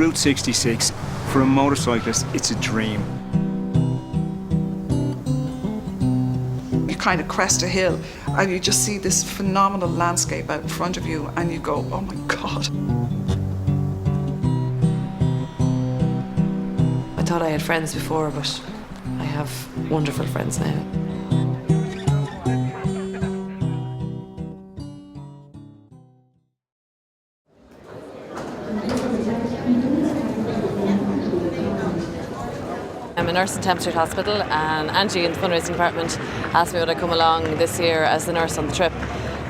Route 66, for a motorcyclist, it's a dream. You kind of crest a hill and you just see this phenomenal landscape out in front of you and you go, oh my God. I thought I had friends before, but I have wonderful friends now. I'm a nurse in Templestowe Hospital, and Angie in the fundraising department asked me would I come along this year as the nurse on the trip,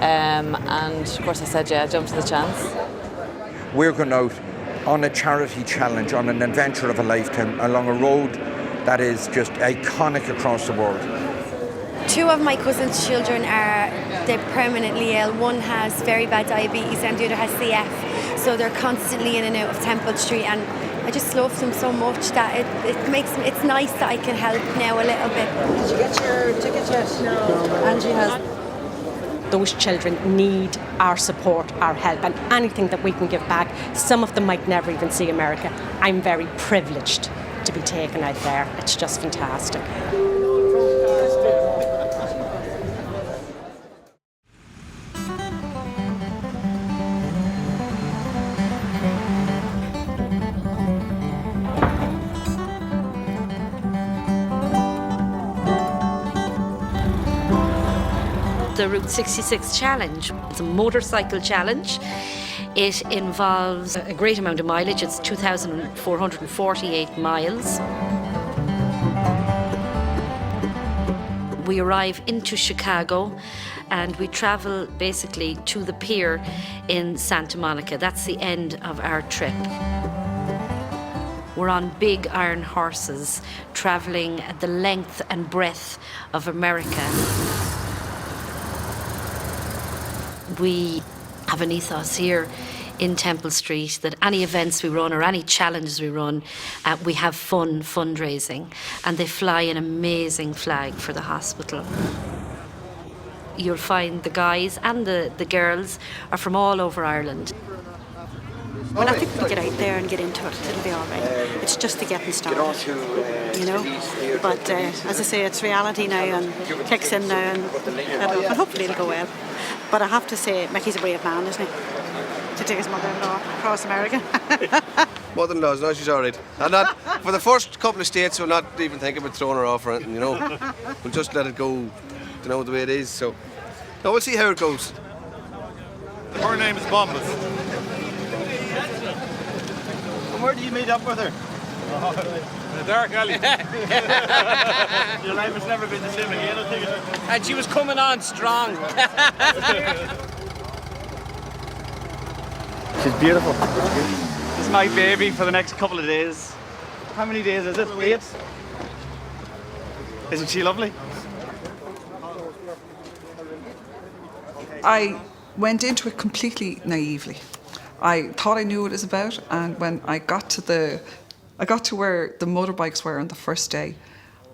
and of course I said yeah, I jumped at the chance. We're going out on a charity challenge, on an adventure of a lifetime, along a road that is just iconic across the world. Two of my cousin's children they're permanently ill. One has very bad diabetes and the other has CF, so they're constantly in and out of Temple Street, and I just love them so much that it's nice that I can help now a little bit. Did you get your ticket yet? No. Angie has. Those children need our support, our help, and anything that we can give back. Some of them might never even see America. I'm very privileged to be taken out there. It's just fantastic. The Route 66 challenge. It's a motorcycle challenge. It involves a great amount of mileage. It's 2,448 miles. We arrive into Chicago and we travel basically to the pier in Santa Monica. That's the end of our trip. We're on big iron horses traveling the length and breadth of America. We have an ethos here in Temple Street that any events we run or any challenges we run, we have fundraising, and they fly an amazing flag for the hospital. You'll find the guys and the girls are from all over Ireland. Well, I think we'll get out there and get into it. It'll be all right. It's just the getting started, you know. But as I say, it's reality now and kicks in now, and hopefully it'll go well. But I have to say, Mickey's a brave man, isn't he? To take his mother-in-law across America. Mother-in-law's, no, she's all right. And not, for the first couple of states, we'll not even think about throwing her off or anything, you know. We'll just let it go, you know, the way it is. So, no, we'll see how it goes. Her name is Bombas. And where do you meet up with her? In the dark alley. Your life has never been the same again, I think. And she was coming on strong. She's beautiful. This is my baby for the next couple of days. How many days is it? 8? Isn't she lovely? I went into it completely naively. I thought I knew what it was about, and when I got to where the motorbikes were on the first day,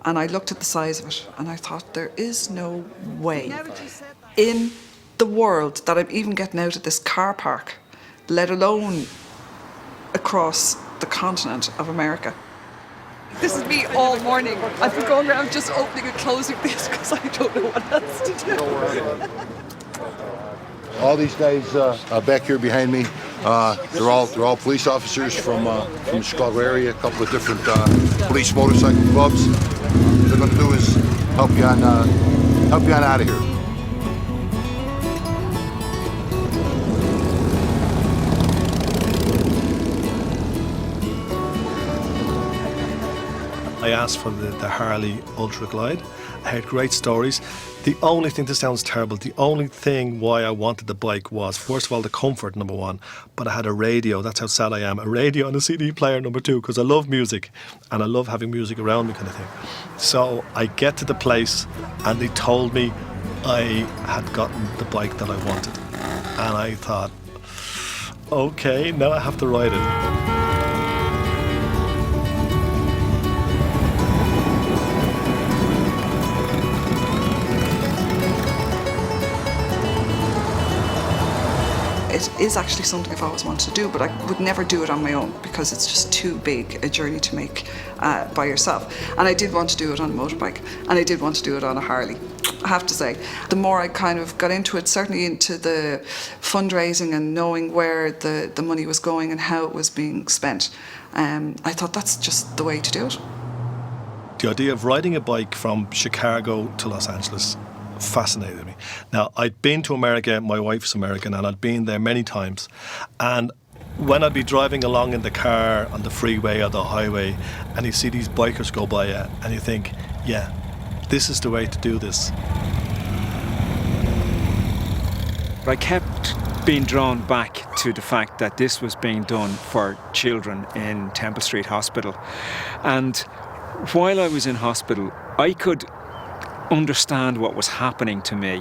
and I looked at the size of it, and I thought, there is no way in the world that I'm even getting out of this car park, let alone across the continent of America. This is me all morning. I've been going around just opening and closing these because I don't know what else to do. All these guys back here behind me, they're all police officers from the Chicago area. A couple of different police motorcycle clubs. What they're going to do is help you on out of here. I asked for the Harley Ultra Glide. I heard great stories. The only thing, this sounds terrible, the only thing why I wanted the bike was, first of all, the comfort, number one, but I had a radio, that's how sad I am, a radio and a CD player, number two, because I love music, and I love having music around me kind of thing. So I get to the place, and they told me I had gotten the bike that I wanted. And I thought, okay, now I have to ride it. it is actually something I've always wanted to do, but I would never do it on my own because it's just too big a journey to make by yourself. And I did want to do it on a motorbike, and I did want to do it on a Harley. I have to say, the more I kind of got into it, certainly into the fundraising and knowing where the money was going and how it was being spent, I thought that's just the way to do it. The idea of riding a bike from Chicago to Los Angeles fascinated me. Now, I'd been to America, my wife's American, and I'd been there many times. And when I'd be driving along in the car on the freeway or the highway, and you see these bikers go by you, and you think, yeah, this is the way to do this. But I kept being drawn back to the fact that this was being done for children in Temple Street Hospital. And while I was in hospital, I could understand what was happening to me,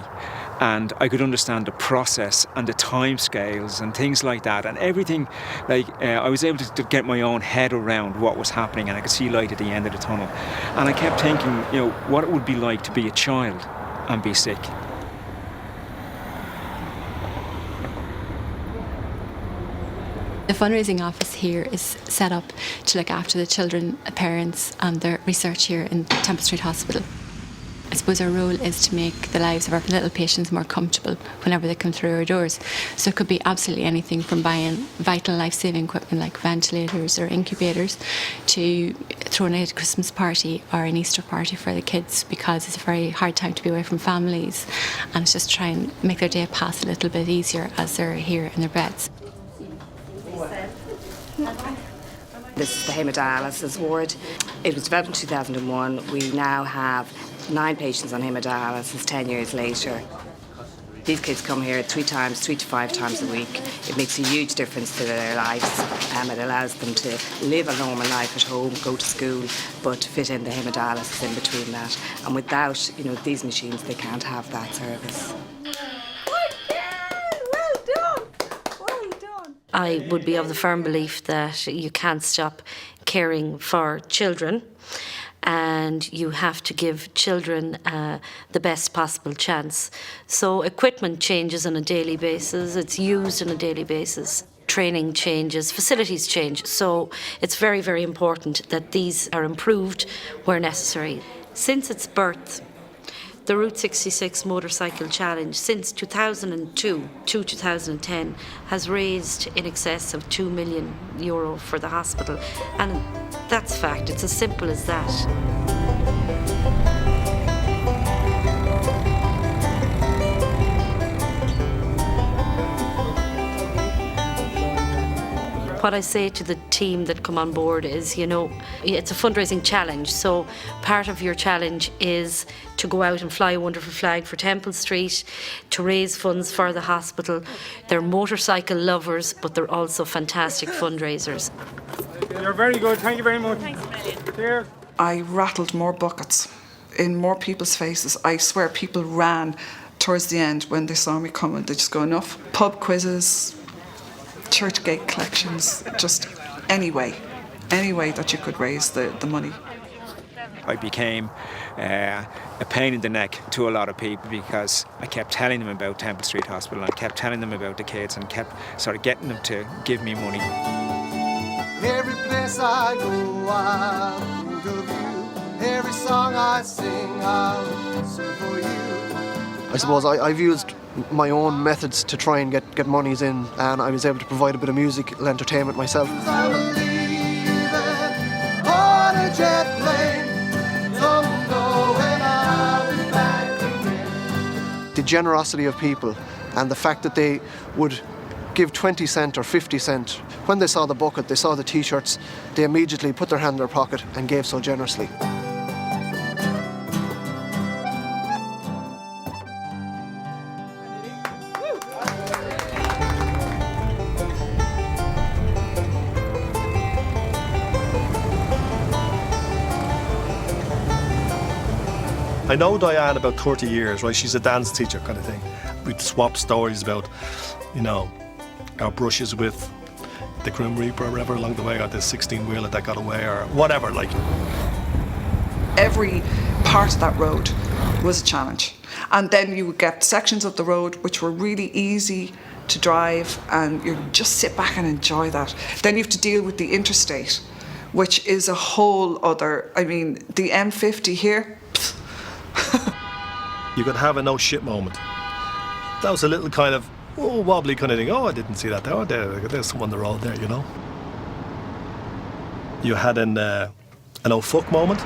and I could understand the process and the timescales and things like that, and everything. Like I was able to get my own head around what was happening, and I could see light at the end of the tunnel. And I kept thinking, what it would be like to be a child and be sick. The fundraising office here is set up to look after the children, parents and their research here in Temple Street Hospital. I suppose our role is to make the lives of our little patients more comfortable whenever they come through our doors. So it could be absolutely anything from buying vital life-saving equipment like ventilators or incubators to throwing a Christmas party or an Easter party for the kids, because it's a very hard time to be away from families, and it's just try and make their day pass a little bit easier as they're here in their beds. This is the hemodialysis ward. It was developed in 2001. We now have 9 patients on hemodialysis 10 years later. These kids come here 3 to 5 times a week. It makes a huge difference to their lives. It allows them to live a normal life at home, go to school, but fit in the hemodialysis in between that. And without, these machines, they can't have that service. I would be of the firm belief that you can't stop caring for children, and you have to give children the best possible chance. So equipment changes on a daily basis, it's used on a daily basis. Training changes, facilities change, so it's very, very important that these are improved where necessary. Since its birth, the Route 66 Motorcycle Challenge since 2002 to 2010 has raised in excess of €2 million for the hospital, and that's fact. It's as simple as that. What I say to the team that come on board is, it's a fundraising challenge. So part of your challenge is to go out and fly a wonderful flag for Temple Street, to raise funds for the hospital. They're motorcycle lovers, but they're also fantastic fundraisers. You're very good. Thank you very much. Thanks a million. Cheers. I rattled more buckets in more people's faces. I swear people ran towards the end when they saw me coming. They just go, enough. Pub quizzes, church gate collections, just any way that you could raise the money. I became a pain in the neck to a lot of people because I kept telling them about Temple Street Hospital, and I kept telling them about the kids, and kept sort of getting them to give me money. Every place I go, I think of you. Every song I sing, I'll sing for you. I suppose I've used my own methods to try and get monies in, and I was able to provide a bit of musical entertainment myself. I believe it, on a jet plane, don't go and I'll be back again. The generosity of people and the fact that they would give 20 cent or 50 cent. When they saw the bucket, they saw the t-shirts, they immediately put their hand in their pocket and gave so generously. I know Diane about 30 years, right? She's a dance teacher kind of thing. We'd swap stories about, our brushes with the Grim Reaper or whatever along the way, or the 16-wheeler that got away or whatever, like. Every part of that road was a challenge. And then you would get sections of the road which were really easy to drive, and you just sit back and enjoy that. Then you have to deal with the interstate, which is a whole other, I mean, the M50 here. You could have a no shit moment. That was a little kind of wobbly kind of thing. Oh, I didn't see that there. Oh, there's someone on the road there, you know. You had an oh fuck moment.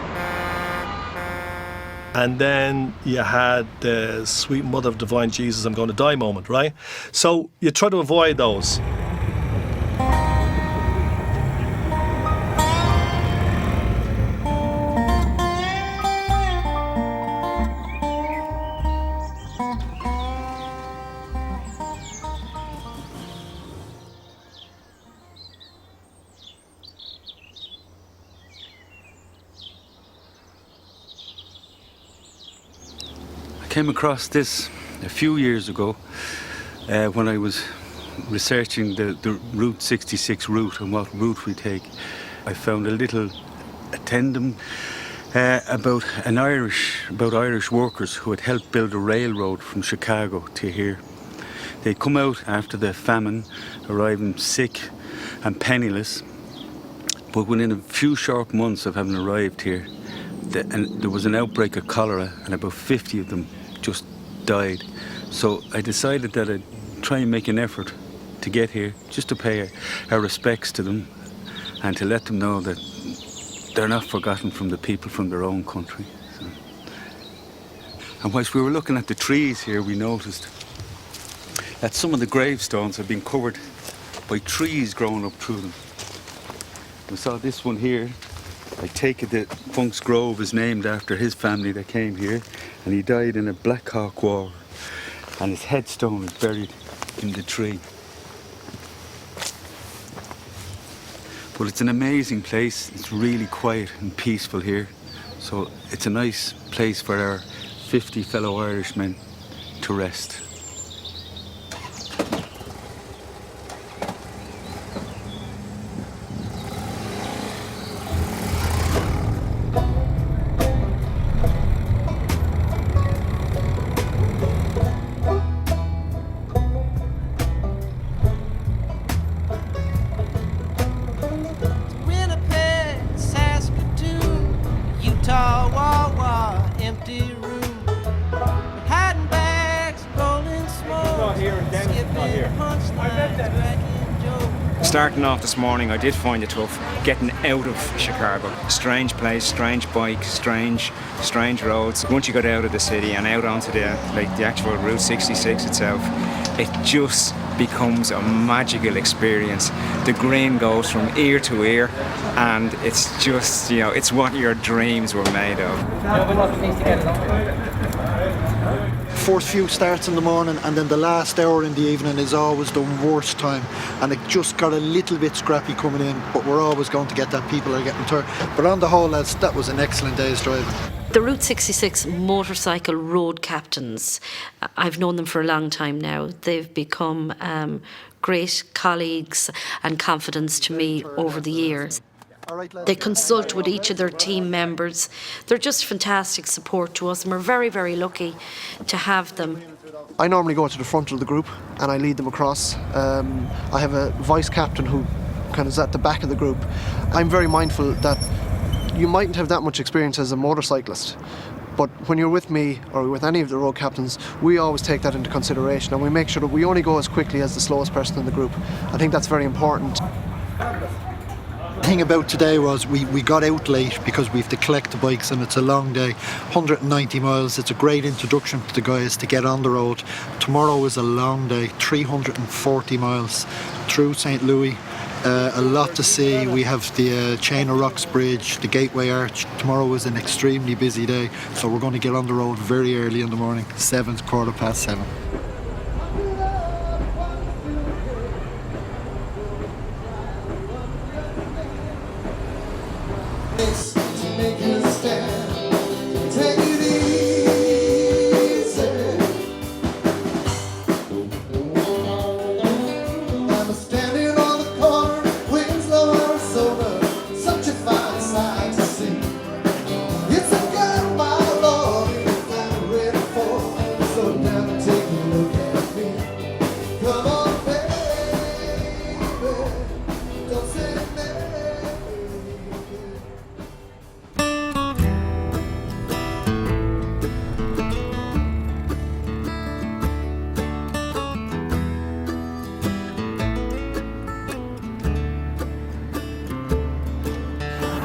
And then you had the sweet mother of divine Jesus, I'm going to die moment, right? So you try to avoid those. I came across this a few years ago when I was researching the Route 66 route and what route we take. I found a little addendum about Irish workers who had helped build a railroad from Chicago to here. They'd come out after the famine, arriving sick and penniless, but within a few short months of having arrived here, and there was an outbreak of cholera, and about 50 of them just died. So I decided that I'd try and make an effort to get here, just to pay our respects to them and to let them know that they're not forgotten from the people from their own country. So. And whilst we were looking at the trees here, we noticed that some of the gravestones had been covered by trees growing up through them. We saw this one here. I take it that Funk's Grove is named after his family that came here, and he died in a Black Hawk War, and his headstone is buried in the tree. But it's an amazing place. It's really quiet and peaceful here, so it's a nice place for our 50 fellow Irishmen to rest. Starting off this morning, I did find it tough getting out of Chicago. Strange place, strange bike, strange roads. Once you got out of the city and out onto the actual Route 66 itself, it just becomes a magical experience. The grin goes from ear to ear, and it's just, you know, it's what your dreams were made of. First few starts in the morning, and then the last hour in the evening is always the worst time, and it just got a little bit scrappy coming in, but we're always going to get that. People are getting tired, but on the whole, lads, that was an excellent day's driving. The Route 66 motorcycle road captains, I've known them for a long time now. They've become great colleagues and confidants to me over the years. They consult with each of their team members. They're just fantastic support to us, and we're very, very lucky to have them. I normally go to the front of the group and I lead them across. I have a vice captain who kind of is at the back of the group. I'm very mindful that you mightn't have that much experience as a motorcyclist, but when you're with me or with any of the road captains, we always take that into consideration, and we make sure that we only go as quickly as the slowest person in the group. I think that's very important. The thing about today was we got out late because we have to collect the bikes, and it's a long day, 190 miles. It's a great introduction to the guys to get on the road. Tomorrow is a long day, 340 miles through St. Louis. A lot to see. We have the Chain of Rocks Bridge, the Gateway Arch. Tomorrow is an extremely busy day, so we're going to get on the road very early in the morning, 7:15. It's a girl, my lord, if I'm ready for. So now take me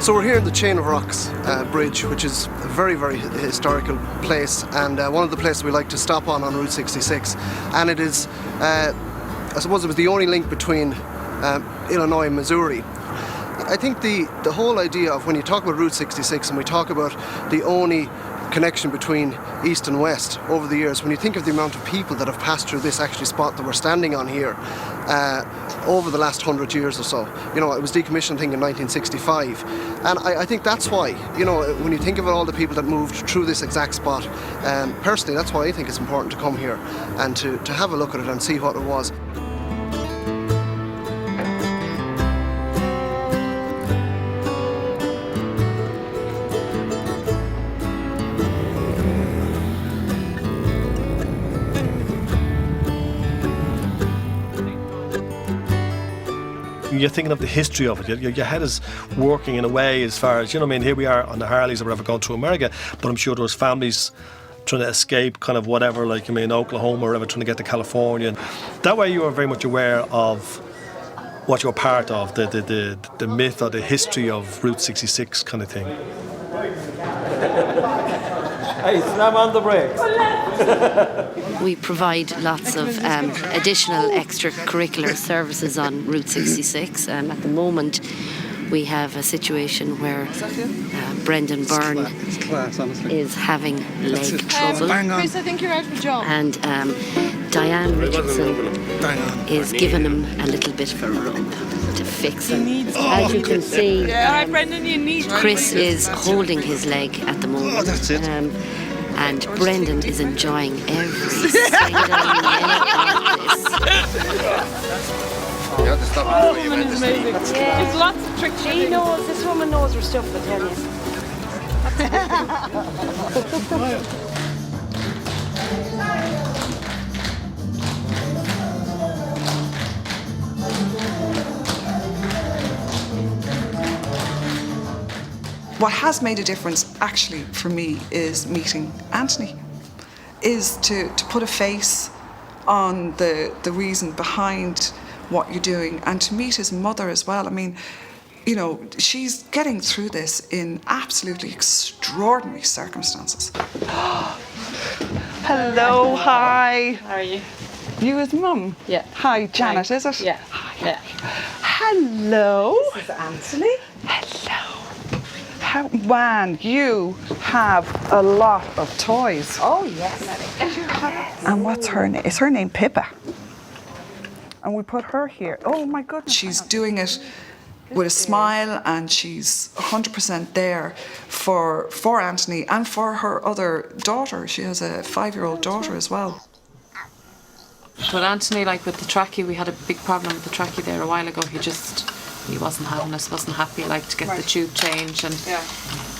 So we're here in the Chain of Rocks bridge, which is a very, very historical place, and one of the places we like to stop on Route 66. And it is, I suppose it was the only link between Illinois and Missouri. I think the whole idea of when you talk about Route 66 and we talk about the only connection between east and west over the years, when you think of the amount of people that have passed through this actually spot that we're standing on here over the last 100 years or so. You know, it was decommissioned, I think, in 1965. And I think that's why, you know, when you think of all the people that moved through this exact spot, personally, that's why I think it's important to come here and to have a look at it and see what it was. You're thinking of the history of it. Your head is working in a way as far as, you know what I mean, here we are on the Harleys or whatever going through America, but I'm sure there was families trying to escape kind of whatever, like, I mean, Oklahoma or whatever, trying to get to California. That way you are very much aware of what you're part of, the myth or the history of Route 66 kind of thing. Hey, slam on the brakes. We provide lots of additional extracurricular services on Route 66. At the moment, we have a situation where Brendan Byrne is having leg trouble. Chris, I think you're out of a job. And Diane Richardson is giving him a little bit of a rub to fix him. As you can see, All right, Brendan, you need Chris is holding his leg at the moment. Oh, that's it. And Brendan is enjoying every single minute of this. You have to stop before you went to sleep. There's lots of tricks. She knows, this woman knows her stuff, I tell you. What has made a difference, actually, for me, is meeting Anthony, is to put a face on the reason behind what you're doing, and to meet his mother as well. I mean, you know, she's getting through this in absolutely extraordinary circumstances. Hello, hi. How are you? You as mum? Yeah. Hi, Janet, Hi. is it? Yeah. Yeah. Hello. This is Anthony. Hello. How, man, you have a lot of toys. Oh, yes. And what's her name? Is her name Pippa? And we put her here. Oh my goodness. She's doing it with a smile, and she's 100% there for Anthony and for her other daughter. She has a 5-year-old daughter as well. But Anthony, like with the trachea, we had a big problem with the trachea there a while ago. He wasn't having it, wasn't happy, like to get the tube changed, and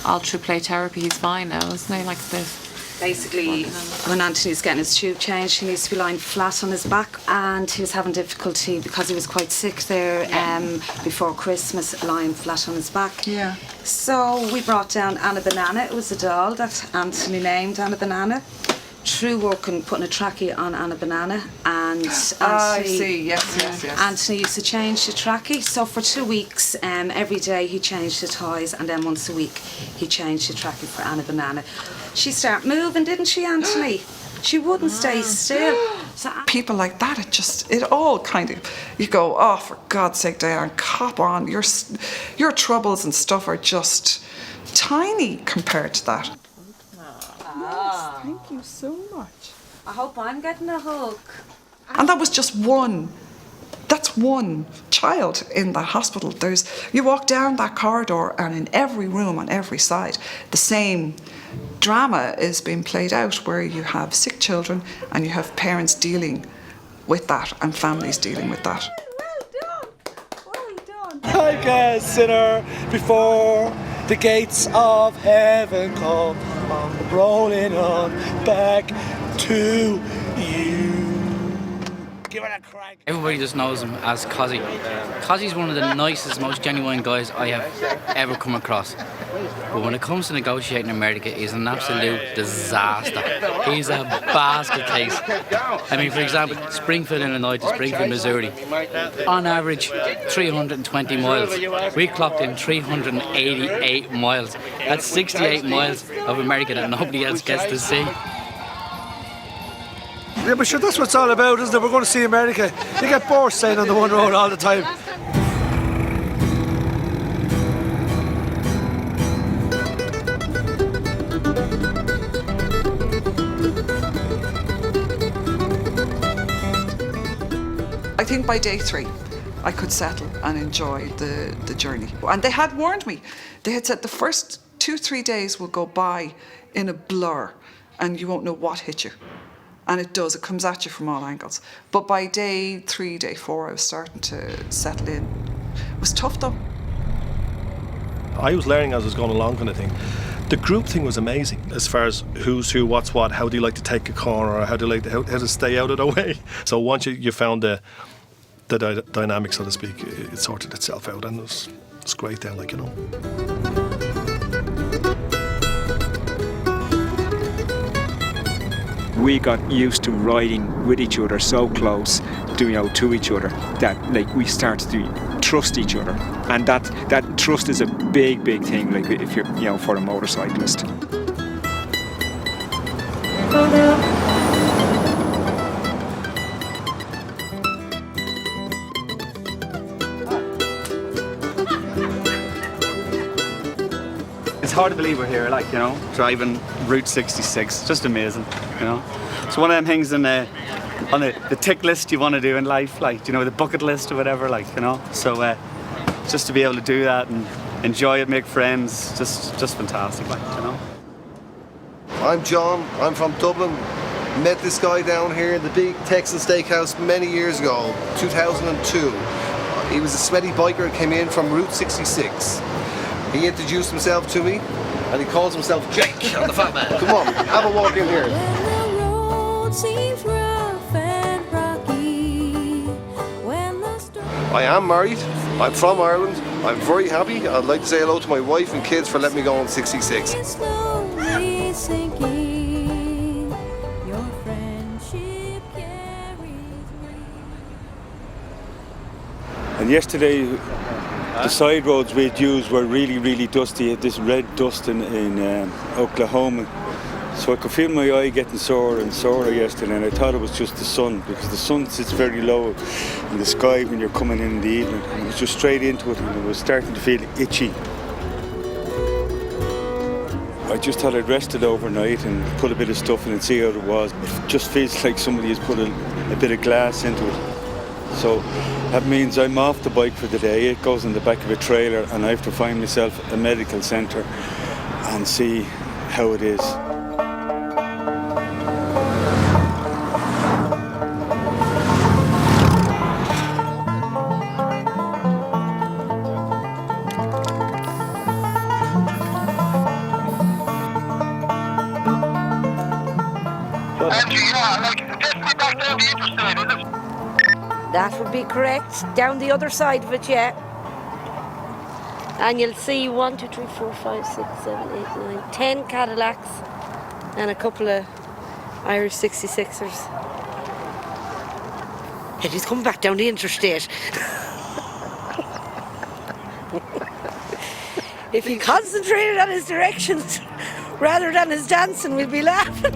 all through play therapy he's fine now, isn't he? Like this. Basically, when Anthony's getting his tube changed, he needs to be lying flat on his back, and he was having difficulty because he was quite sick there before Christmas, lying flat on his back. Yeah. So we brought down Anna Banana. It was a doll that Anthony named Anna Banana. Through working, putting a trachea on Anna Banana, and Anthony, I see, yes. Anthony used to change the trachea. So for 2 weeks, every day he changed the toys, and then once a week he changed the trachea for Anna Banana. She started moving, didn't she, Anthony? She wouldn't stay still. So People like that, it all kind of, you go, oh, for God's sake, Diane, cop on. Your troubles and stuff are just tiny compared to that. Yes, thank you so much. I hope I'm getting a hug. And that was just one. That's one child in that hospital. You walk down that corridor, and in every room on every side, the same drama is being played out, where you have sick children and you have parents dealing with that and families dealing with that. Like a sinner before the gates of heaven come, I'm rolling on back to you. Everybody just knows him as Cozzy. Cozzy's one of the nicest, most genuine guys I have ever come across. But when it comes to negotiating in America, he's an absolute disaster. He's a basket case. I mean, for example, Springfield, Illinois to Springfield, Missouri. On average, 320 miles. We clocked in 388 miles. That's 68 miles of America that nobody else gets to see. Yeah, but sure, that's what it's all about, isn't it? We're going to see America. You get bored staying on the one road all the time. I think by day 3, I could settle and enjoy the journey. And they had warned me. They had said the first 2-3 days will go by in a blur and you won't know what hit you. And it does, it comes at you from all angles. But by day 3, day 4, I was starting to settle in. It was tough though. I was learning as I was going along kind of thing. The group thing was amazing as far as who's who, what's what, how do you like to take a corner, or how to stay out of the way. So once you found the dynamic, so to speak, it sorted itself out, and it's great then, like, you know. We got used to riding with each other so close, to each other, that like we started to trust each other, and that trust is a big thing. Like if you're, for a motorcyclist. It's hard to believe we're here, like, driving Route 66. Just amazing, It's one of them things on the tick list you want to do in life, like, the bucket list or whatever, like, So just to be able to do that and enjoy it, make friends, just fantastic, like, I'm John, I'm from Dublin. Met this guy down here in the big Texan steakhouse many years ago, 2002. He was a sweaty biker, came in from Route 66. He introduced himself to me, and he calls himself Jake. I'm the fat man. Come on, have a walk in here. When the road seems rough and rocky, I am married. I'm from Ireland. I'm very happy. I'd like to say hello to my wife and kids for letting me go on 66. slowly sinking, your friendship carries me. And yesterday, the side roads we'd used were really dusty. It had this red dust in Oklahoma. So I could feel my eye getting sorer and sorer yesterday, and I thought it was just the sun, because the sun sits very low in the sky when you're coming in the evening. And it was just straight into it, and I was starting to feel itchy. I just thought I'd rest it overnight and put a bit of stuff in and see how it was. It just feels like somebody has put a bit of glass into it. So that means I'm off the bike for the day. It goes in the back of a trailer, and I have to find myself a medical centre and see how it is. That would be correct. Down the other side of it, yeah. And you'll see 1, 2, 3, 4, 5, 6, 7, 8, 9, 10 Cadillacs and a couple of Irish 66ers. And he's coming back down the interstate. If he concentrated on his directions rather than his dancing, we'd be laughing.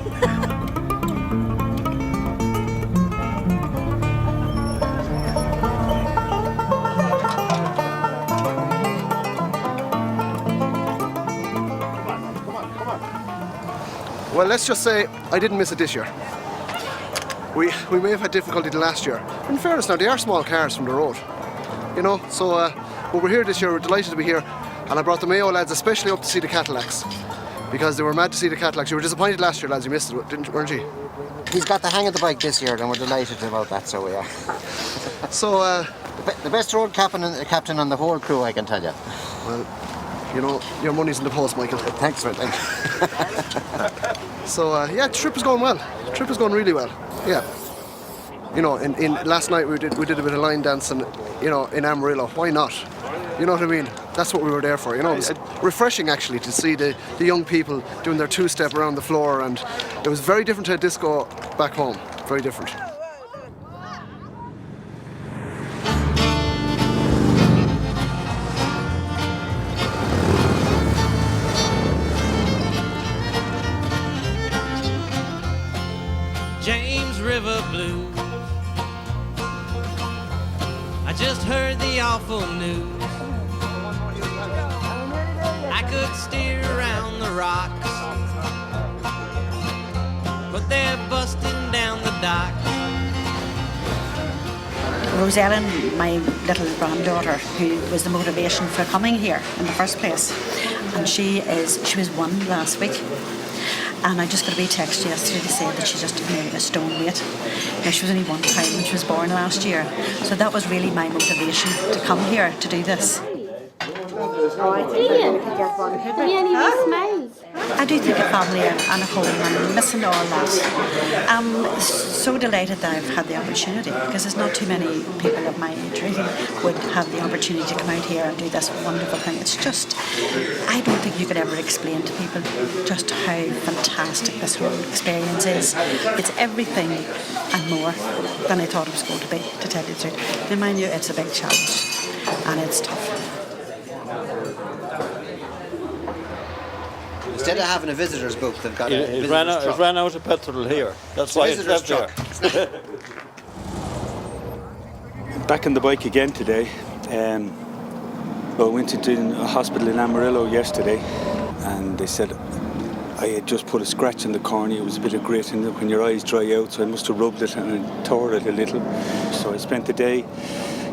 Well, let's just say I didn't miss it this year. We may have had difficulty the last year. In fairness now, they are small cars from the road. So but we're here this year, we're delighted to be here. And I brought the Mayo lads especially up to see the Cadillacs, because they were mad to see the Cadillacs. You were disappointed last year, lads, you missed it, weren't you? He's got the hang of the bike this year, and we're delighted about that, so we are. So, the best road captain on the whole crew, I can tell you. Well, your money's in the post, Michael. Thanks for it. So, yeah, the trip is going well. The trip is going really well, yeah. You know, in last night we did a bit of line dancing, you know, in Amarillo. Why not? You know what I mean? That's what we were there for. You know, it was refreshing actually to see the young people doing their two-step around the floor, and it was very different to a disco back home. Very different. James River Blues. I just heard the awful news. I could steer around the rocks, but they're busting down the dock. Rose Ellen, my little granddaughter, who was the motivation for coming here in the first place, and she was 1 last week. And I just got a wee text yesterday to say that she just made a stone weight. Now, she was only 1 pound when she was born last year. So that was really my motivation to come here to do this. I do think of family and a home and missing all that. I'm so delighted that I've had the opportunity, because there's not too many people of my age really would have the opportunity to come out here and do this wonderful thing. It's just, I don't think you could ever explain to people just how fantastic this whole experience is. It's everything and more than I thought it was going to be, to tell you the truth. And mind you, it's a big challenge and it's tough. Instead of having a visitor's book, they've got a It visitor's truck. ran out of petrol here. That's why it's left here. Back on the bike again today. Well, I went to a hospital in Amarillo yesterday, and they said I had just put a scratch in the cornea. It was a bit of grit, and when your eyes dry out, so I must have rubbed it and I tore it a little. So I spent the day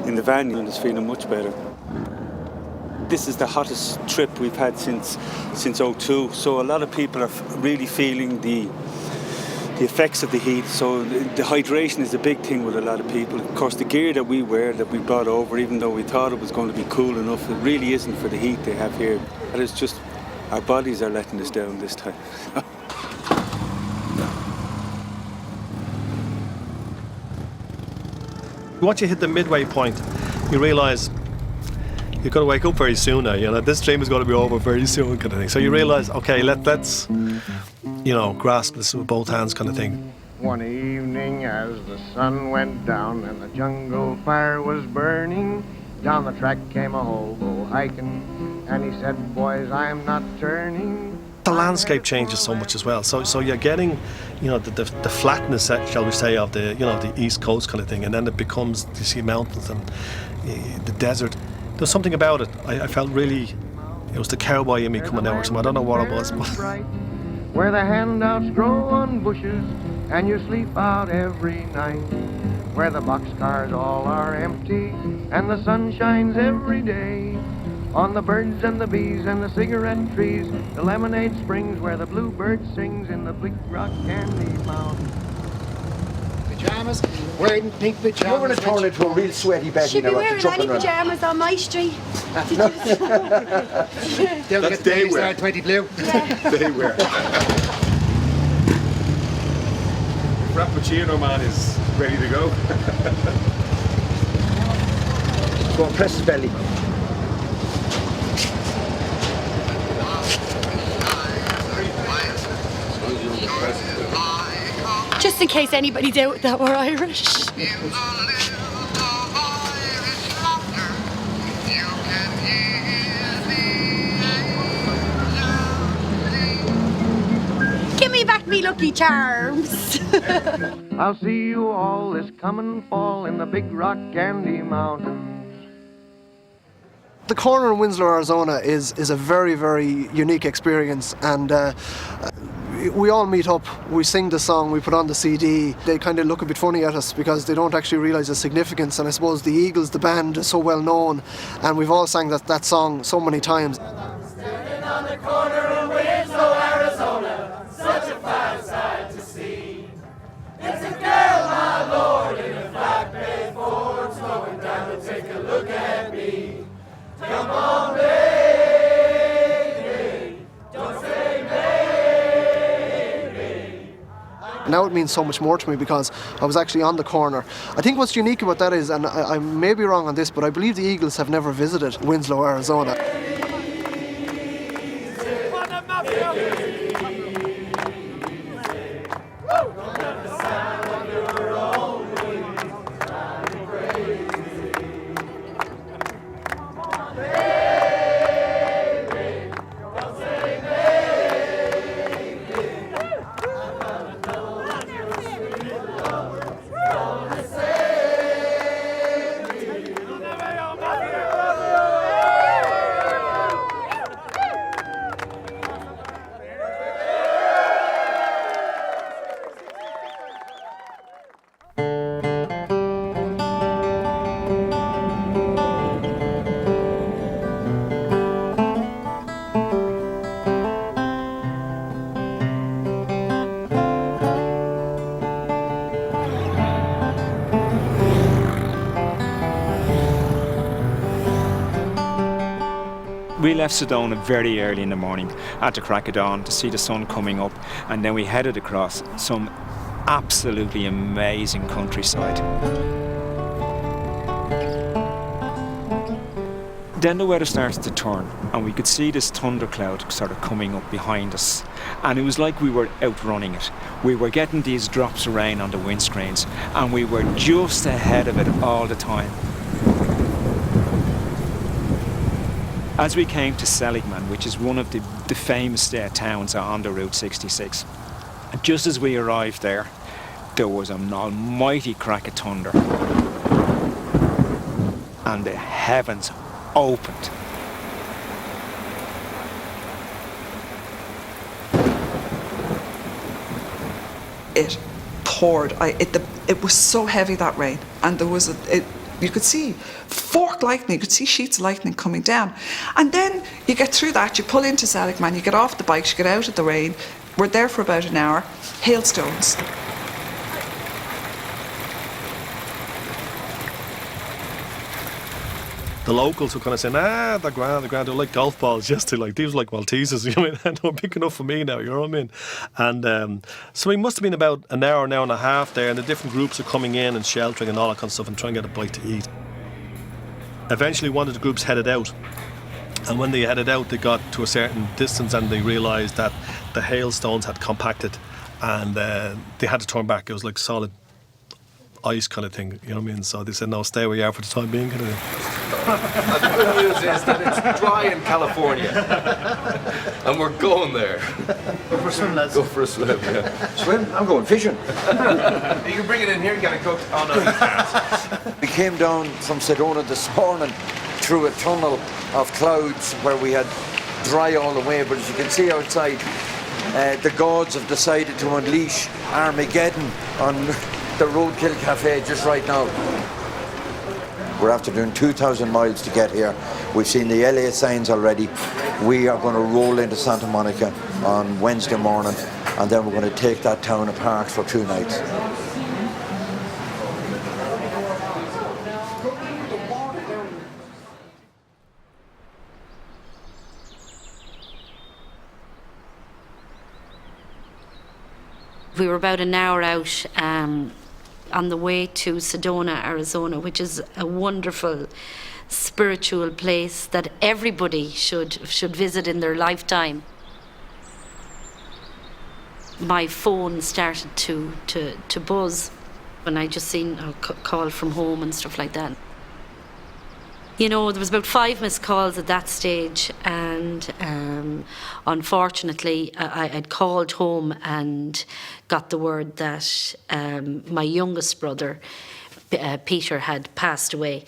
in the van and it's feeling much better. This is the hottest trip we've had since '02, so a lot of people are really feeling the effects of the heat. So the hydration is a big thing with a lot of people. Of course, the gear that we wear, that we brought over, even though we thought it was going to be cool enough, it really isn't for the heat they have here. And it's just our bodies are letting us down this time. Once you hit the midway point, you realise you're going to wake up very soon now. You know, this dream is going to be over very soon, kind of thing. So you realise, okay, let's grasp this with both hands, kind of thing. One evening as the sun went down and the jungle fire was burning, down the track came a hobo hiking, and he said, "Boys, I'm not turning." The landscape changes so much as well. So you're getting, the flatness, shall we say, of the East Coast kind of thing, and then it becomes, you see mountains and the desert. There's something about it. I felt really, it was the cowboy in me coming out or something. I don't know what it was. Where the handouts grow on bushes and you sleep out every night, where the boxcars all are empty and the sun shines every day on the birds and the bees and the cigarette trees, the lemonade springs where the bluebird sings in the Big Rock Candy Mountain. Pyjamas, wearing pink pyjamas. You're going to turn into a real sweaty bed. She'd be wearing any pyjamas on my street. They'll get the day 20 blue. Yeah. They wear. Frappuccino man is ready to go. Go on, press his belly. Just in case anybody doubted that we're Irish. Give me back me Lucky Charms. I'll see you all this coming fall in the Big Rock Candy Mountains. The corner in Winslow, Arizona is a very, very unique experience, and we all meet up, we sing the song, we put on the CD. They kind of look a bit funny at us because they don't actually realise the significance, and I suppose the Eagles, the band, is so well known, and we've all sang that song so many times. Standing on the corner of Winslow, Arizona, such a fine sight to see. It's a girl, my lord, in a flatbed Ford, slowing down to take a look at me. Come on, baby, don't say maybe. I'm Now it means so much more to me because I was actually on the corner. I think what's unique about that is, and I may be wrong on this, but I believe the Eagles have never visited Winslow, Arizona. We left Sedona very early in the morning at the crack of dawn to see the sun coming up, and then we headed across some absolutely amazing countryside. Then the weather started to turn and we could see this thundercloud sort of coming up behind us, and it was like we were outrunning it. We were getting these drops of rain on the windscreens and we were just ahead of it all the time. As we came to Seligman, which is one of the famous towns on the Route 66, just as we arrived there was an almighty crack of thunder and the heavens opened. It poured. It was so heavy, that rain, and there was you could see forked lightning, you could see sheets of lightning coming down. And then you get through that, you pull into Seligman, you get off the bikes, you get out of the rain. We're there for about an hour. Hailstones. The locals were kind of saying, they're grand, they're like golf balls, just to like, these were like Maltesers, you know what I mean? They're big enough for me now, you know what I mean? And so we must have been about an hour and a half there, and the different groups are coming in and sheltering and all that kind of stuff and trying to get a bite to eat. Eventually one of the groups headed out, and when they headed out they got to a certain distance and they realised that the hailstones had compacted and they had to turn back. It was like solid ice kind of thing, you know what I mean? So they said, no, stay where you are for the time being kind of thing. And the good news is that it's dry in California and we're going there. Go for a swim, lads. Go for a swim, yeah. Swim? I'm going fishing. You can bring it in here and get it cooked. Oh no, you can't. We came down from Sedona this morning through a tunnel of clouds where we had dry all the way, but as you can see outside, the gods have decided to unleash Armageddon on the Roadkill Cafe just right now. We're after doing 2,000 miles to get here. We've seen the LA signs already. We are going to roll into Santa Monica on Wednesday morning, and then we're going to take that town apart for 2 nights. We were about an hour out on the way to Sedona, Arizona, which is a wonderful spiritual place that everybody should visit in their lifetime. My phone started to buzz when I just seen a call from home and stuff like that. You know, there was about 5 missed calls at that stage, and unfortunately I'd called home and got the word that my youngest brother, Peter, had passed away.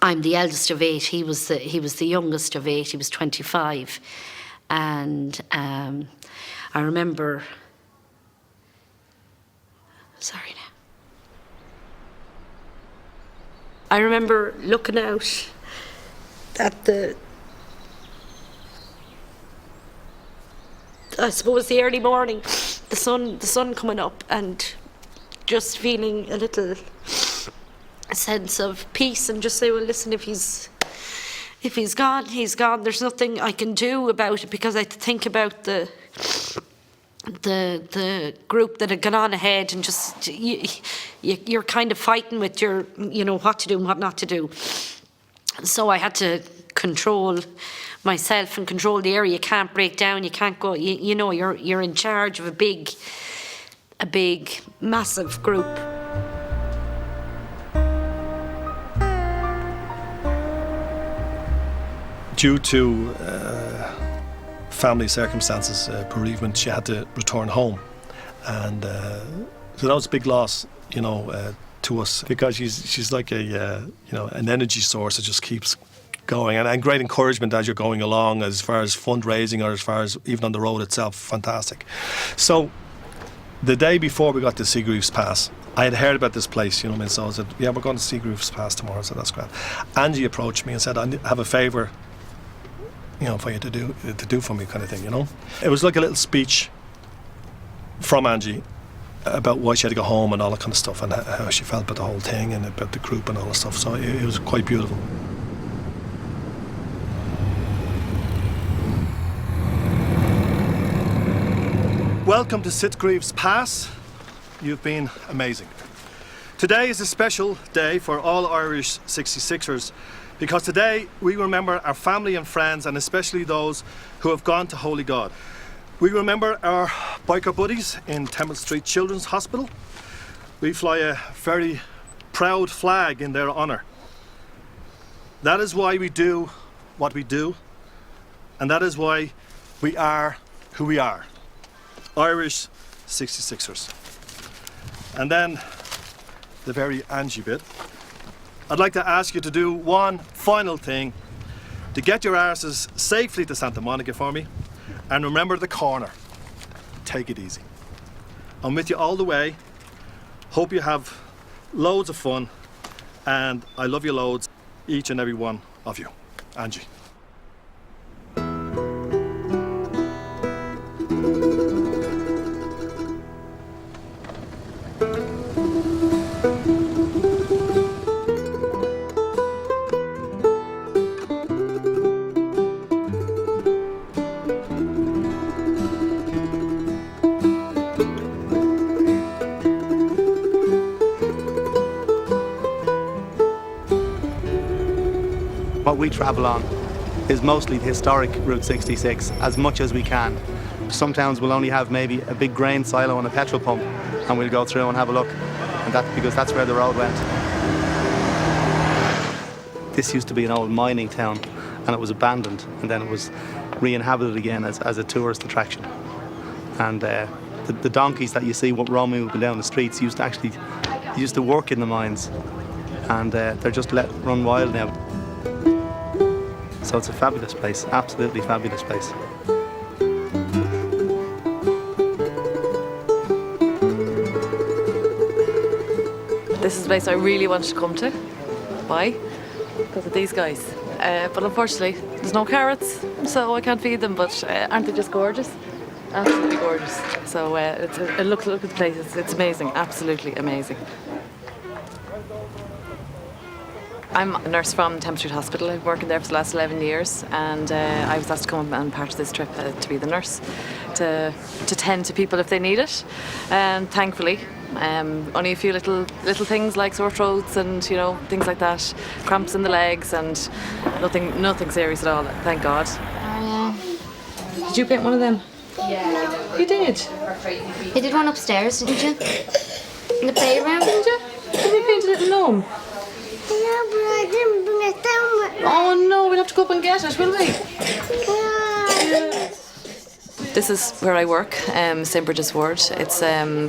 I'm the eldest of 8. He was the youngest of 8. He was 25, and I remember. Sorry now. I remember looking out at the early morning, the sun coming up, and just feeling a little sense of peace, and just say, well, listen, if he's gone, he's gone. There's nothing I can do about it, because I think about the the group that had gone on ahead, and just you're kind of fighting with your, what to do and what not to do. So I had to control myself and control the area. You can't break down. You can't go. You're in charge of a big, massive group. Due to family circumstances, bereavement, she had to return home, and so that was a big loss, to us, because she's like an energy source that just keeps going, and great encouragement as you're going along, as far as fundraising or as far as even on the road itself. Fantastic. So the day before we got to Seagreaves Pass, I had heard about this place, so I said, yeah, we're going to Seagreaves Pass tomorrow. So that's great. Angie approached me and said, I have a favour, for you to do for me, kind of thing, It was like a little speech from Angie about why she had to go home and all that kind of stuff, and how she felt about the whole thing and about the group and all that stuff. So it was quite beautiful. Welcome to Seagreaves Pass. You've been amazing. Today is a special day for all Irish 66ers, because today we remember our family and friends, and especially those who have gone to Holy God. We remember our biker buddies in Temple Street Children's Hospital. We fly a very proud flag in their honour. That is why we do what we do, and that is why we are who we are. Irish 66ers. And then the very Angie bit. I'd like to ask you to do one final thing, to get your arses safely to Santa Monica for me, and remember the corner. Take it easy. I'm with you all the way. Hope you have loads of fun, and I love you loads, each and every one of you. Angie. What we travel on is mostly the historic Route 66 as much as we can. Some towns will only have maybe a big grain silo and a petrol pump, and we'll go through and have a look, and because that's where the road went. This used to be an old mining town, and it was abandoned, and then it was re-inhabited again as a tourist attraction. And the donkeys that you see roaming up and down the streets used to work in the mines, and they're just let run wild now. So it's a fabulous place, absolutely fabulous place. This is a place I really wanted to come to. Why? Because of these guys. But unfortunately, there's no carrots, so I can't feed them, but aren't they just gorgeous? Absolutely gorgeous. So look at the place, it's amazing, absolutely amazing. I'm a nurse from Temple Street Hospital. I've been working there for the last 11 years, and I was asked to come and part of this trip to be the nurse, to tend to people if they need it. And thankfully, only a few little things like sore throats and things like that, cramps in the legs, and nothing serious at all. Thank God. Did you paint one of them? Yeah. You did. You did one upstairs, didn't you? In the playroom, didn't you? Did you paint a little gnome? Yeah, but I didn't bring it down with me. Oh no, we'll have to go up and get it, will we? Yeah. This is where I work, St Bridget's Ward. It's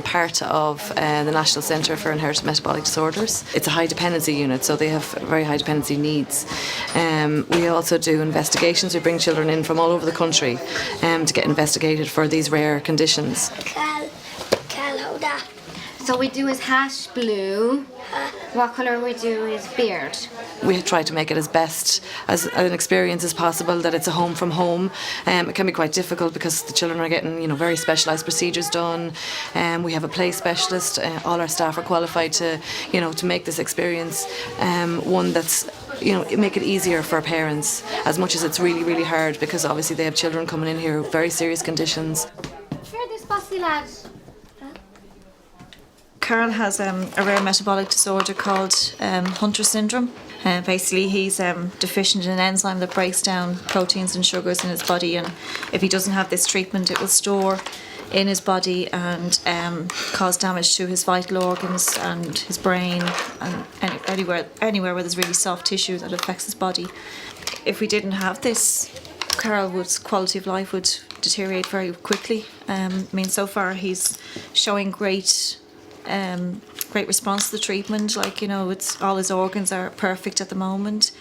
part of the National Centre for Inherited Metabolic Disorders. It's a high dependency unit, so they have very high dependency needs. We also do investigations. We bring children in from all over the country to get investigated for these rare conditions. Cal, hold that. So we do his hash blue. What colour we do his beard? We try to make it as best as an experience as possible, that it's a home from home. It can be quite difficult because the children are getting, very specialised procedures done. We have a play specialist. All our staff are qualified to make this experience one that's, make it easier for parents, as much as it's really, really hard, because obviously they have children coming in here with very serious conditions. Sure, this bossy lad. Carl has a rare metabolic disorder called Hunter syndrome. Basically, he's deficient in an enzyme that breaks down proteins and sugars in his body, and if he doesn't have this treatment, it will store in his body and cause damage to his vital organs and his brain and anywhere where there's really soft tissue that affects his body. If we didn't have this, Carl's quality of life would deteriorate very quickly. So far he's showing great response to the treatment. It's all his organs are perfect at the moment.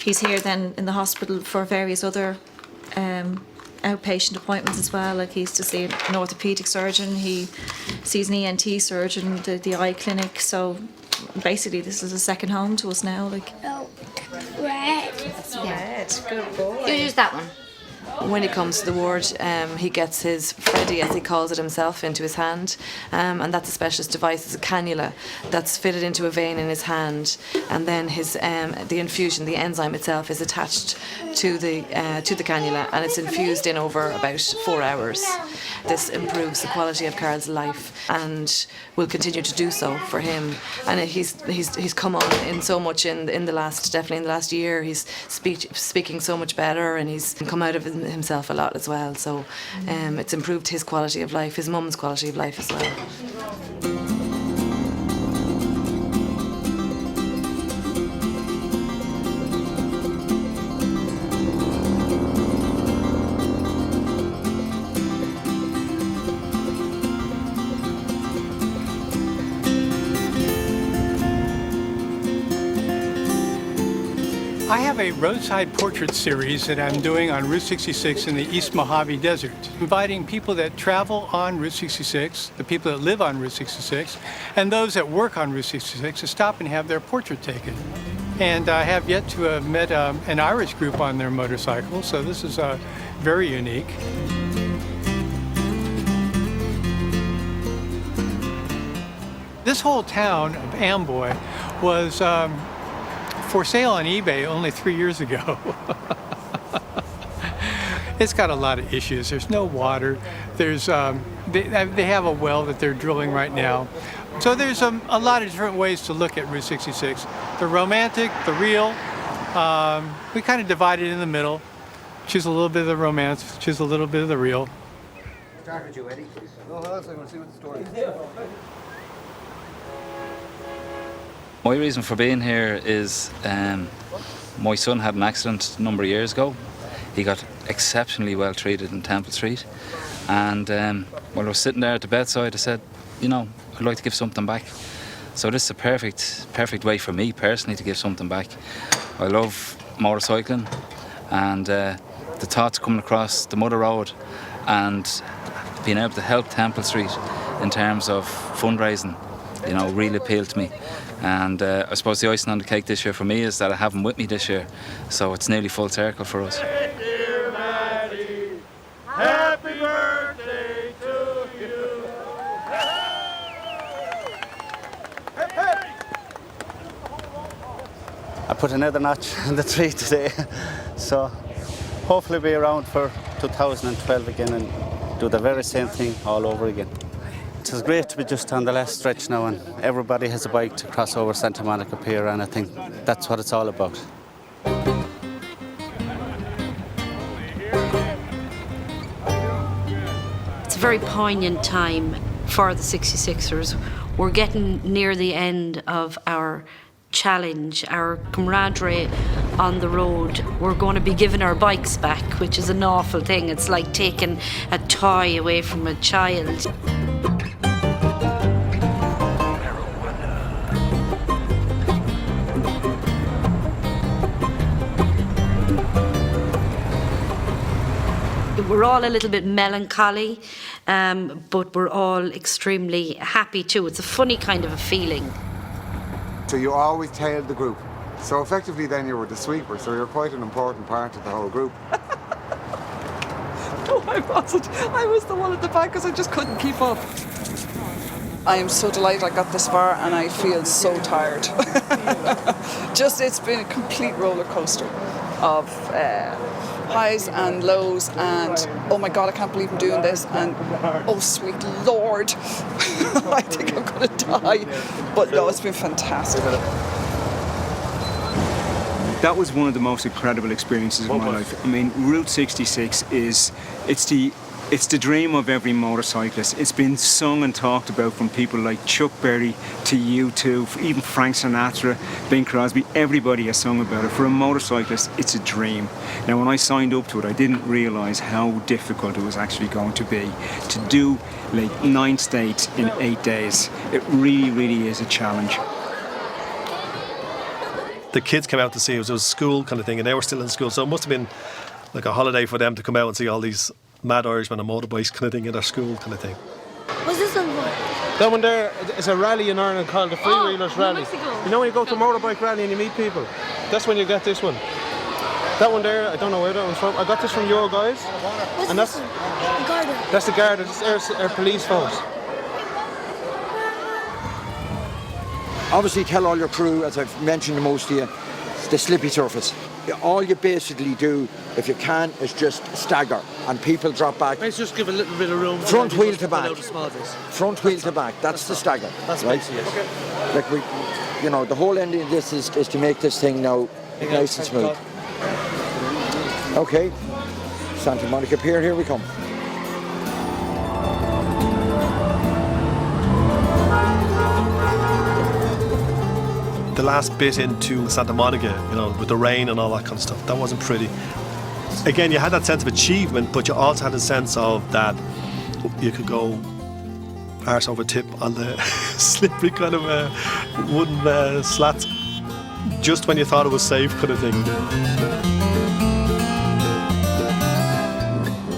He's here then in the hospital for various other outpatient appointments as well. Like, he used to see an orthopaedic surgeon, he sees an ENT surgeon, the eye clinic. So basically this is a second home to us now. Oh, red. That's red. Good boy. You use that one. When he comes to the ward, he gets his Freddy, as he calls it himself, into his hand, and that's a specialist device. It's a cannula that's fitted into a vein in his hand, and then the infusion, the enzyme itself, is attached to the cannula, and it's infused in over about 4 hours. This improves the quality of Carl's life, and will continue to do so for him. And he's come on in so much in the last year. He's speaking so much better, and he's come out of himself a lot as well. So it's improved his quality of life, his mum's quality of life as well. I have a roadside portrait series that I'm doing on Route 66 in the East Mojave Desert, inviting people that travel on Route 66, the people that live on Route 66, and those that work on Route 66 to stop and have their portrait taken. And I have yet to have met an Irish group on their motorcycle, so this is very unique. This whole town of Amboy was for sale on eBay only 3 years ago. It's got a lot of issues. There's no water. There's they have a well that they're drilling right now. So there's a lot of different ways to look at Route 66. The romantic, the real. We kind of divide it in the middle. Choose a little bit of the romance, choose a little bit of the real. Start with you, Eddie. No, hold on a second, we'll see what the story is. My reason for being here is my son had an accident a number of years ago. He got exceptionally well treated in Temple Street, and while I was sitting there at the bedside, I said, I'd like to give something back. So this is a perfect way for me personally to give something back. I love motorcycling, and the thoughts coming across the Mother Road and being able to help Temple Street in terms of fundraising, really appealed to me. And I suppose the icing on the cake this year for me is that I have him with me this year, so it's nearly full circle for us. Dear Maddie, happy birthday to you. I put another notch in the tree today, so hopefully be around for 2012 again and do the very same thing all over again. It's great to be just on the last stretch now, and everybody has a bike to cross over Santa Monica Pier, and I think that's what it's all about. It's a very poignant time for the 66ers. We're getting near the end of our challenge, our camaraderie on the road. We're going to be giving our bikes back, which is an awful thing. It's like taking a toy away from a child. We're all a little bit melancholy, but we're all extremely happy too. It's a funny kind of a feeling. So you always tailed the group. So effectively then you were the sweeper, so you're quite an important part of the whole group. No, I wasn't. I was the one at the back because I just couldn't keep up. I am so delighted I got this far, and I feel so tired. It's been a complete roller coaster. of highs and lows, and oh my God, I can't believe I'm doing this, and oh sweet Lord, I think I'm going to die. But no, it's been fantastic. That was one of the most incredible experiences of my life. I mean, Route 66 it's the dream of every motorcyclist. It's been sung and talked about from people like Chuck Berry to U2, even Frank Sinatra, Bing Crosby. Everybody has sung about it. For a motorcyclist, it's a dream. Now, when I signed up to it, I didn't realise how difficult it was actually going to be to do like 9 states in 8 days. It really, really is a challenge. The kids came out to see it. It was a school kind of thing, and they were still in school, so it must have been like a holiday for them to come out and see all these mad Irishmen on motorbikes kind of thing in their school kind of thing. What's this one for? That one there is a rally in Ireland called the Freewheelers Rally. You know when you go to a motorbike rally and you meet people? That's when you get this one. That one there, I don't know where that one's from. I got this from your guys. What's and this one? The Garda. That's the Garda, that's our police force. Obviously tell all your crew, as I've mentioned to most of you, the slippy surface. All you basically do, if you can, is just stagger and people drop back. Let's just give a little bit of room. Front wheel to back. Front wheel to back, that's the stagger. That's right? basically it. Okay. Like we, you know, the whole ending of this is to make this thing now nice and smooth. Okay, Santa Monica Pier, here we come. The last bit into Santa Monica, you know, with the rain and all that kind of stuff, that wasn't pretty. Again, you had that sense of achievement, but you also had a sense of that you could go arse over tip on the slippery kind of wooden slats just when you thought it was safe kind of thing.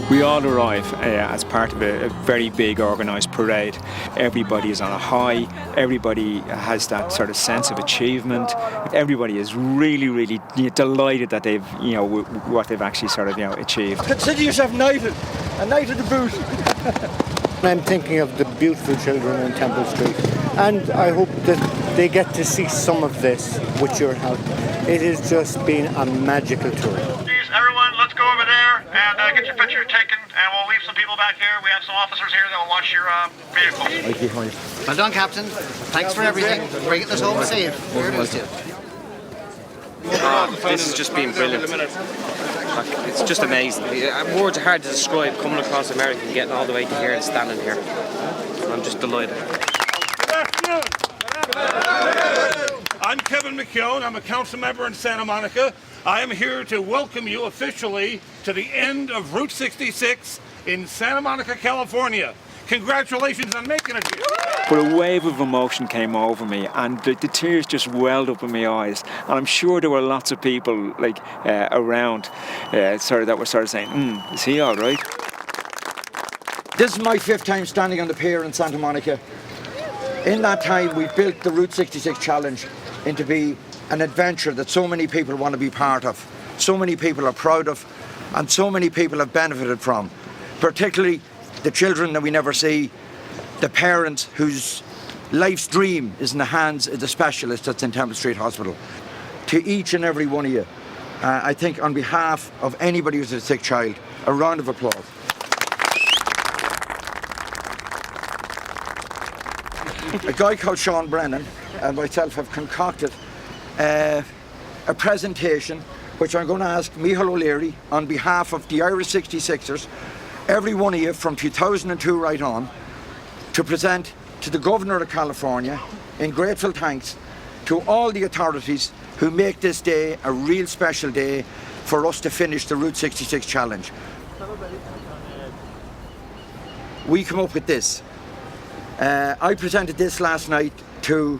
We all arrive as part of a very big organised parade. Everybody is on a high, everybody has that sort of sense of achievement. Everybody is really, really delighted that they've, you know, what they've actually sort of, you know, achieved. Consider yourself knighted, a knight of the boot. I'm thinking of the beautiful children in Temple Street, and I hope that they get to see some of this with your help. It has just been a magical tour. Everyone, let's go over there and get your picture taken, and we'll leave some people back here. We have some officers here that will watch your vehicle. Well done, Captain. Thanks for everything. We're getting us home safe. Here it is, too. This has just been brilliant. It's just amazing. Words are hard to describe, coming across America and getting all the way to here and standing here. I'm just delighted. Good afternoon. I'm Kevin McKeown. I'm a council member in Santa Monica. I am here to welcome you officially to the end of Route 66 in Santa Monica, California. Congratulations on making it here. But a wave of emotion came over me, and the tears just welled up in my eyes. And I'm sure there were lots of people like around, that were sort of saying, "Is he all right?" This is my 5th time standing on the pier in Santa Monica. In that time, we've built the Route 66 Challenge into be an adventure that so many people want to be part of, so many people are proud of, and so many people have benefited from, particularly the children that we never see, the parents whose life's dream is in the hands of the specialist that's in Temple Street Hospital. To each and every one of you, I think on behalf of anybody who's a sick child, a round of applause. A guy called Sean Brennan and myself have concocted a presentation which I'm going to ask Micheál O'Leary on behalf of the Irish 66ers, every one of you from 2002 right on, to present to the Governor of California in grateful thanks to all the authorities who make this day a real special day for us to finish the Route 66 Challenge. We come up with this. I presented this last night to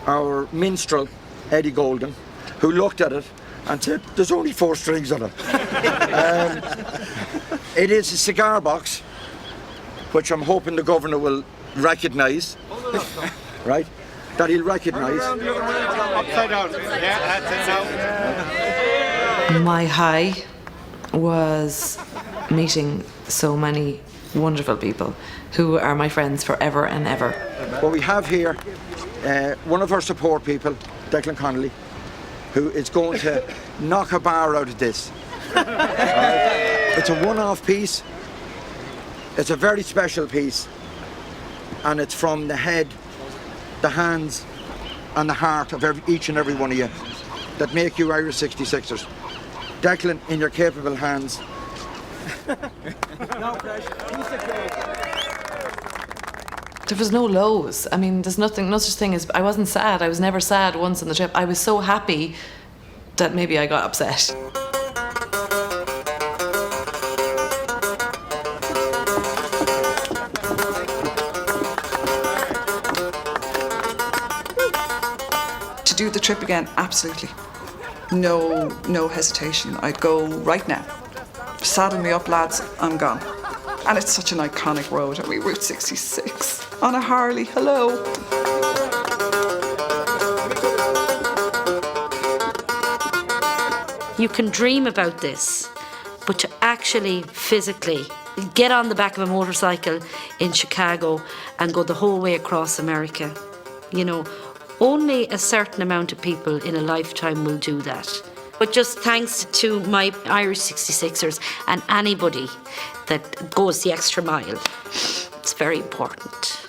our minstrel, Eddie Golden, who looked at it and said, "There's only 4 strings on it." It is a cigar box, which I'm hoping the Governor will recognise, right? That he'll recognise. Upside down. Yeah, that's it now. My high was meeting so many wonderful people who are my friends forever and ever. What we have here, one of our support people, Declan Connolly, who is going to knock a bar out of this. It's a one-off piece. It's a very special piece, and it's from the head, the hands, and the heart of each and every one of you that make you Irish 66ers. Declan, in your capable hands. No pressure. Piece of cake. There was no lows. I mean, there's nothing, no such thing as, I wasn't sad. I was never sad once on the trip. I was so happy that maybe I got upset. To do the trip again, absolutely. No hesitation. I'd go right now. Saddle me up, lads, I'm gone. And it's such an iconic road. I mean, Route 66 on a Harley, hello. You can dream about this, but to actually physically get on the back of a motorcycle in Chicago and go the whole way across America, you know, only a certain amount of people in a lifetime will do that. But just thanks to my Irish 66ers and anybody that goes the extra mile, it's very important.